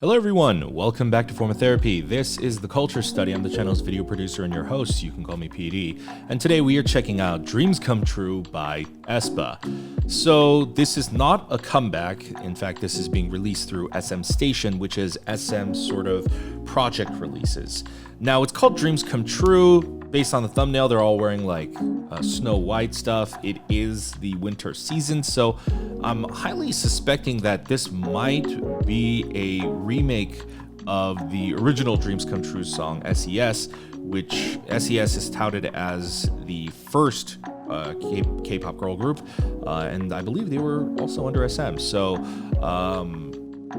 Hello everyone, welcome back to Form of Therapy. This is the Culture Study. I'm the channel's video producer and your host. You can call me PD. And today we are checking out Dreams Come True by aespa. So this is not a comeback. In fact, this is being released through SM Station, which is SM's sort of project releases. Now it's called Dreams Come True. Based on the thumbnail, they're all wearing like Snow White stuff. It is the winter season, so I'm highly suspecting that this might be a remake of the original Dreams Come True song, SES, which SES is touted as the first K-pop girl group, and I believe they were also under SM. So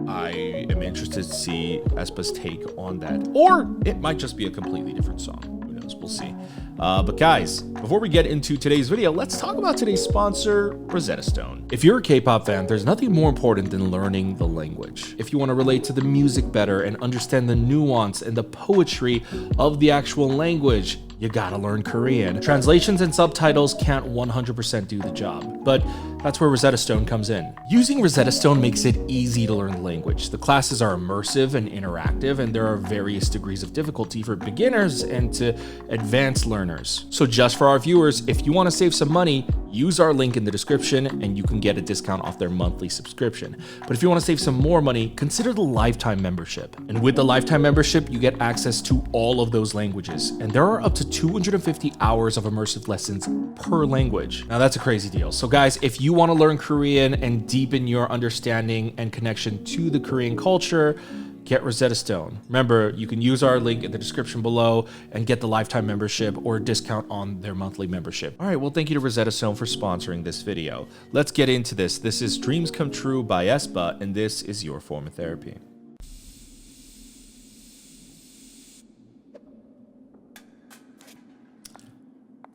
I am interested to see aespa's take on that, or it might just be a completely different song. We'll see. But guys, before we get into today's video, let's talk about today's sponsor, Rosetta Stone. If you're a K-pop fan, there's nothing more important than learning the language. If you want to relate to the music better and understand the nuance and the poetry of the actual language, you gotta learn Korean. Translations and subtitles can't 100% do the job, but that's where Rosetta Stone comes in. Using Rosetta Stone makes it easy to learn the language. The classes are immersive and interactive, and there are various degrees of difficulty for beginners and to advanced learners. So just for our viewers, if you want to save some money, use our link in the description and you can get a discount off their monthly subscription. But if you want to save some more money, consider the lifetime membership. And with the lifetime membership, you get access to all of those languages. And there are up to 250 hours of immersive lessons per language. Now that's a crazy deal. So guys, if you want to learn Korean and deepen your understanding and connection to the Korean culture, get Rosetta Stone. Remember, you can use our link in the description below and get the lifetime membership or a discount on their monthly membership. All right, well, thank you to Rosetta Stone for sponsoring this video. Let's get into this. This is Dreams Come True by aespa, and this is your form of therapy.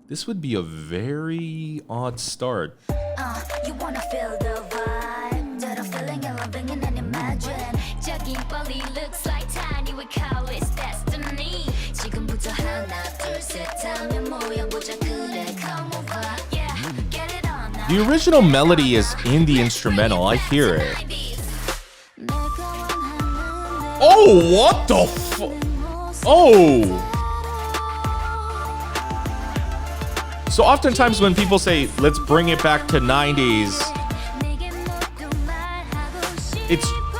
This would be a very odd start. You wanna feel the vibe, that I'm feeling and loving and imagine. 저기 빨리 looks like tiny, we call it destiny. 지금부터 하나 둘 셋 하면 모여보자 그래 come over. Yeah, get it on now. The original melody is in the instrumental. I hear it. Oh, what the Oh! So oftentimes when people say, let's bring it back to 90s,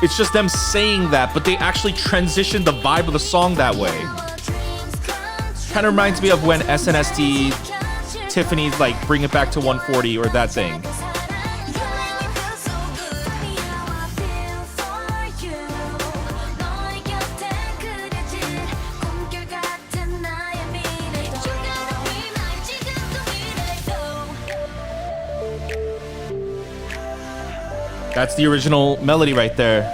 it's just them saying that, but they actually transitioned the vibe of the song that way. Kind of reminds me of when SNSD, Tiffany's like, bring it back to 140 or that thing. That's the original melody right there.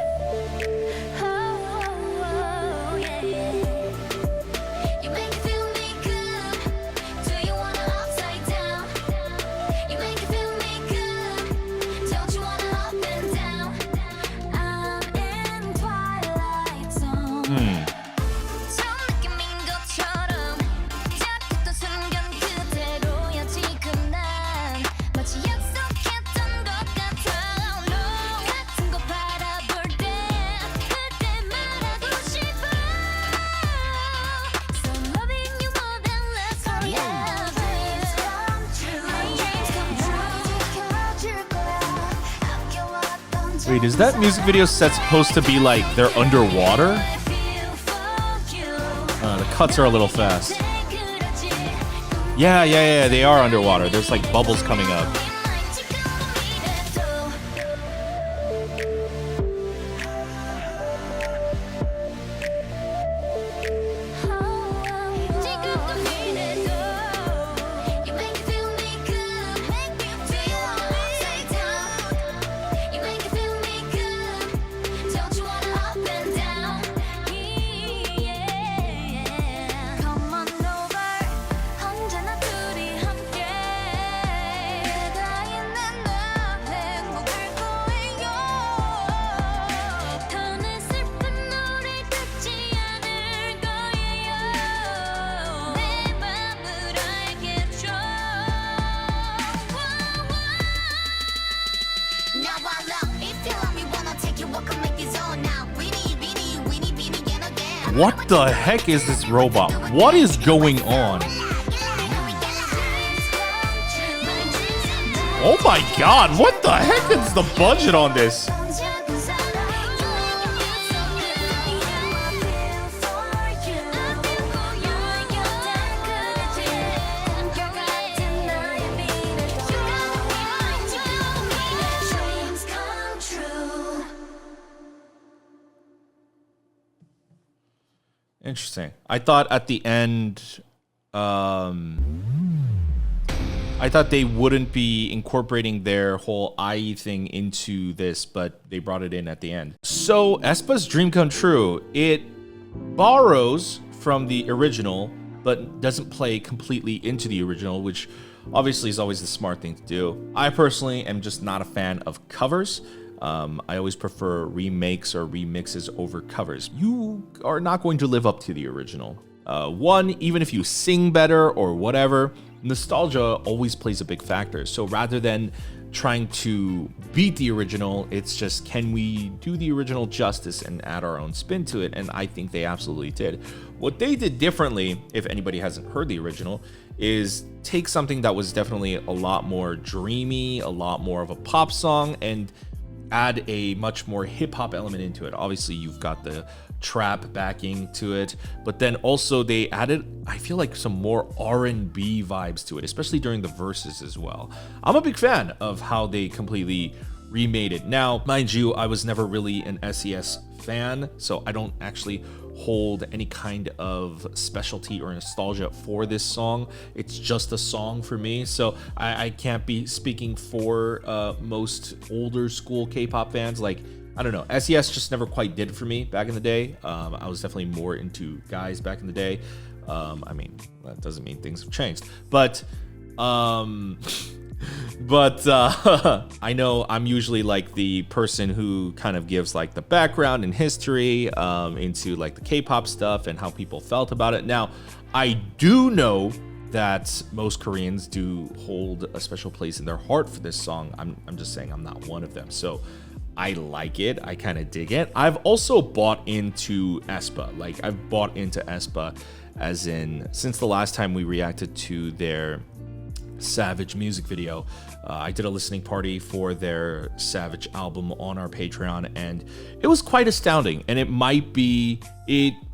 Wait, is that music video set supposed to be like they're underwater? The cuts are a little fast. Yeah, they are underwater. There's like bubbles coming up. What the heck is this robot? What is going on? Oh my god, what the heck is the budget on this? Interesting. I thought at the end, I thought they wouldn't be incorporating their whole IE thing into this, but they brought it in at the end. So aespa's Dream Come True, it borrows from the original, but doesn't play completely into the original, which obviously is always the smart thing to do. I personally am just not a fan of covers. I always prefer remakes or remixes over covers. You are not going to live up to the original. One, even if you sing better or whatever, nostalgia always plays a big factor. So rather than trying to beat the original, it's just, can we do the original justice and add our own spin to it? And I think they absolutely did. What they did differently, if anybody hasn't heard the original, is take something that was definitely a lot more dreamy, a lot more of a pop song, and add a much more hip-hop element into it. Obviously, you've got the trap backing to it, but then also they added, I feel like, some more R&B vibes to it, especially during the verses as well. I'm a big fan of how they completely remade it. Now, mind you, I was never really an SES fan, so I don't actually hold any kind of specialty or nostalgia for this song. It's just a song for me, so I can't be speaking for most older school K-pop fans. Like, I don't know, SES just never quite did it for me back in the day. I was definitely more into guys back in the day. I mean, that doesn't mean things have changed, but I know I'm usually like the person who kind of gives like the background and history into like the K-pop stuff and how people felt about it. Now, I do know that most Koreans do hold a special place in their heart for this song. I'm just saying I'm not one of them. So I like it. I kind of dig it. I've also bought into aespa. Like, I've bought into aespa as in, since the last time we reacted to their Savage music video, I did a listening party for their Savage album on our Patreon, and it was quite astounding. And it might be,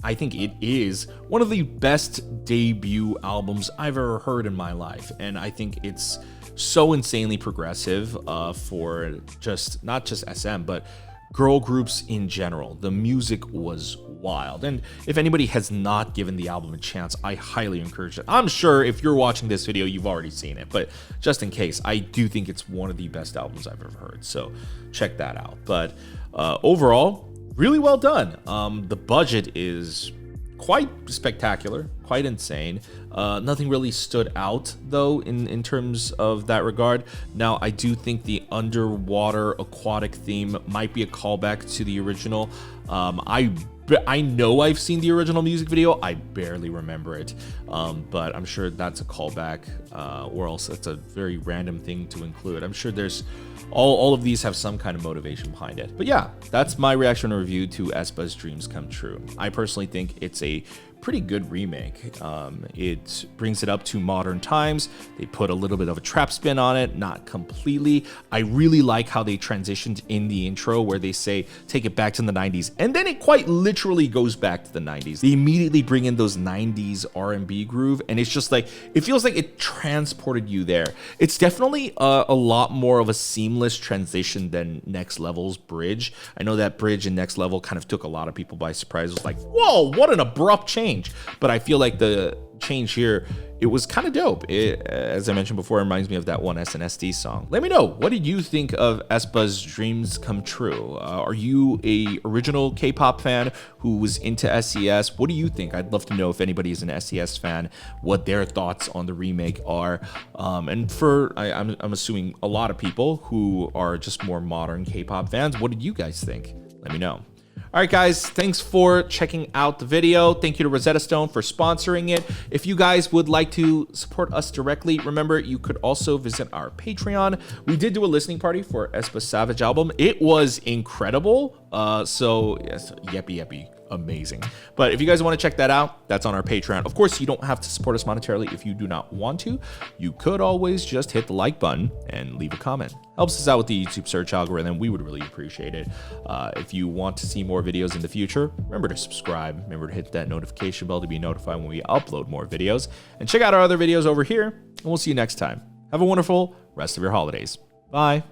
I think it is one of the best debut albums I've ever heard in my life. And I think it's so insanely progressive for just not just SM, but girl groups in general. The music was wild, and if anybody has not given the album a chance, I highly encourage it. I'm sure if you're watching this video, you've already seen it, but just in case, I do think it's one of the best albums I've ever heard, so check that out. But overall, really well done. The budget is quite spectacular, quite insane. Nothing really stood out though in terms of that regard. Now, I do think the underwater aquatic theme might be a callback to the original. I know I've seen the original music video. I barely remember it, but I'm sure that's a callback, or else it's a very random thing to include. I'm sure there's all of these have some kind of motivation behind it. But yeah, that's my reaction and review to aespa's Dreams Come True. I personally think it's a pretty good remake. It brings it up to modern times. They put a little bit of a trap spin on it, not completely. I really like how they transitioned in the intro where they say, take it back to the 90s. And then it quite literally goes back to the 90s. They immediately bring in those 90s R&B groove. And it's just like, it feels like it transported you there. It's definitely a lot more of a seamless transition than Next Level's Bridge. I know that Bridge and Next Level kind of took a lot of people by surprise. It was like, whoa, what an abrupt change. But I feel like the change here, it was kind of dope. As I mentioned before, it reminds me of that one SNSD song. Let me know, what did you think of aespa's Dreams Come True? Are you a original K-pop fan who was into SES? What do you think? I'd love to know if anybody is an SES fan, what their thoughts on the remake are. And for, I'm assuming a lot of people who are just more modern K-pop fans, what did you guys think? Let me know. All right, guys, thanks for checking out the video. Thank you to Rosetta Stone for sponsoring it. If you guys would like to support us directly, remember, you could also visit our Patreon. We did do a listening party for aespa's Savage album. It was incredible. So, yes, yeppy. amazing. But if you guys want to check that out, that's on our Patreon. Of course, you don't have to support us monetarily if you do not want to. You could always just hit the like button and leave a comment. Helps us out with the YouTube search algorithm. We would really appreciate it. If you want to see more videos in the future, remember to subscribe. Remember to hit that notification bell to be notified when we upload more videos. And check out our other videos over here, and we'll see you next time. Have a wonderful rest of your holidays. Bye.